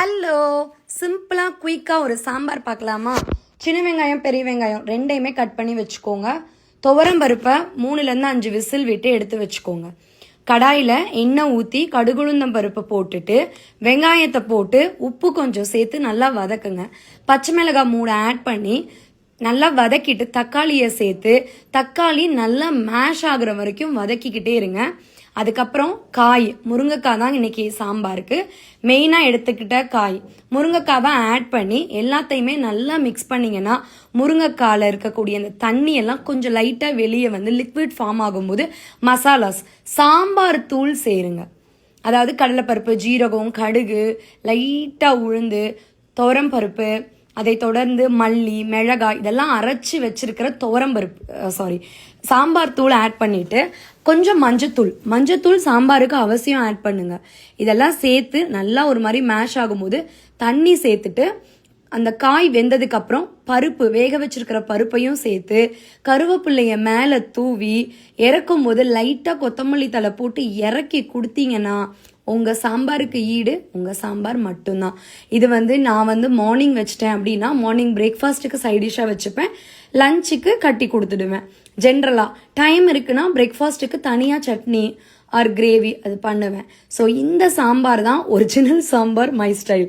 Hello, சிம்பிளாக குயிக்காக ஒரு சாம்பார் பார்க்கலாமா? சின்ன வெங்காயம் பெரிய வெங்காயம் ரெண்டையுமே கட் பண்ணி வச்சுக்கோங்க. துவரம் பருப்பை 3-5 விசில் விட்டு எடுத்து வச்சுக்கோங்க. கடாயில் எண்ணெய் ஊற்றி கடுகுளுந்தம் பருப்பை போட்டுட்டு வெங்காயத்தை போட்டு உப்பு கொஞ்சம் சேர்த்து நல்லா வதக்குங்க. பச்சை மிளகாய் 3 ஆட் பண்ணி நல்லா வதக்கிட்டு தக்காளியை சேர்த்து தக்காளி நல்லா மேஷ் ஆகுற வரைக்கும் வதக்கிக்கிட்டே இருங்க. அதுக்கப்புறம் காய், முருங்கைக்காய் தான் இன்னைக்கு சாம்பாருக்கு மெயினாக எடுத்துக்கிட்ட காய். முருங்கைக்காய் தான் ஆட் பண்ணி எல்லாத்தையுமே நல்லா மிக்ஸ் பண்ணிங்கன்னா முருங்கைக்காயில் இருக்கக்கூடிய அந்த தண்ணியெல்லாம் கொஞ்சம் லைட்டாக வெளியே வந்து லிக்விட் ஃபார்ம் ஆகும்போது மசாலாஸ் சாம்பார் தூள் சேருங்க. அதாவது கடலைப்பருப்பு, ஜீரகம், கடுகு, லைட்டாக உளுந்து, துவரம் பருப்பு, அதை தொடர்ந்து மல்லி, மிளகாய் இதெல்லாம் அரைச்சி வச்சிருக்கிற சாம்பார் தூள் ஆட் பண்ணிட்டு கொஞ்சம் மஞ்சத்தூள் சாம்பாருக்கு அவசியம் ஆட் பண்ணுங்க. இதெல்லாம் சேர்த்து நல்லா ஒரு மாதிரி மேஷ் ஆகும்போது தண்ணி சேர்த்துட்டு அந்த காய் வெந்ததுக்கு அப்புறம் பருப்பு வேக வச்சிருக்கிற பருப்பையும் சேர்த்து கருவேப்பிள்ளைய மேலே தூவி இறக்கும் போது லைட்டாக கொத்தமல்லி தழை போட்டு இறக்கி கொடுத்தீங்கன்னா உங்கள் சாம்பாருக்கு ஈடு உங்கள் சாம்பார் மட்டும்தான். இது நான் மார்னிங் வச்சிட்டேன் அப்படின்னா மார்னிங் பிரேக்ஃபாஸ்ட்டுக்கு சைடிஷாக வச்சுப்பேன், லஞ்சுக்கு கட்டி கொடுத்துடுவேன். ஜென்ரலாக டைம் இருக்குன்னா பிரேக்ஃபாஸ்ட்டுக்கு தனியாக சட்னி ஆர் கிரேவி அது பண்ணுவேன். ஸோ இந்த சாம்பார் தான் ஒரிஜினல் சாம்பார், மை ஸ்டைல்.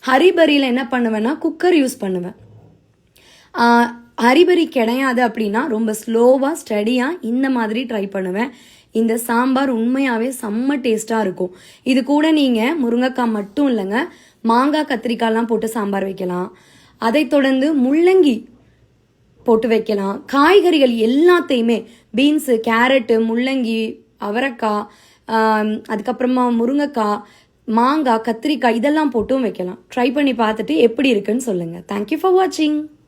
ஹரிபரியில் என்ன பண்ணுவேன்னா குக்கர் யூஸ் பண்ணுவேன். ஹரிபரி கிடையாது அப்படின்னா ரொம்ப ஸ்லோவாக ஸ்டடியாக இந்த மாதிரி ட்ரை பண்ணுவேன். இந்த சாம்பார் உண்மையாகவே செம்ம டேஸ்ட்டாக இருக்கும். இது கூட நீங்கள் முருங்கைக்காய் மட்டும் இல்லைங்க, மாங்காய் கத்திரிக்காய்லாம் போட்டு சாம்பார் வைக்கலாம். அதை தொடர்ந்து முள்ளங்கி போட்டு வைக்கலாம். காய்கறிகள் எல்லாத்தையுமே பீன்ஸு, கேரட்டு, முள்ளங்கி, அவரைக்காய், அதுக்கப்புறமா முருங்கைக்காய், மாங்காய், கத்திரிக்காய் இதெல்லாம் போட்டும் வைக்கலாம். ட்ரை பண்ணி பார்த்துட்டு எப்படி இருக்குன்னு சொல்லுங்கள். தேங்க்யூ ஃபார் வாட்சிங்.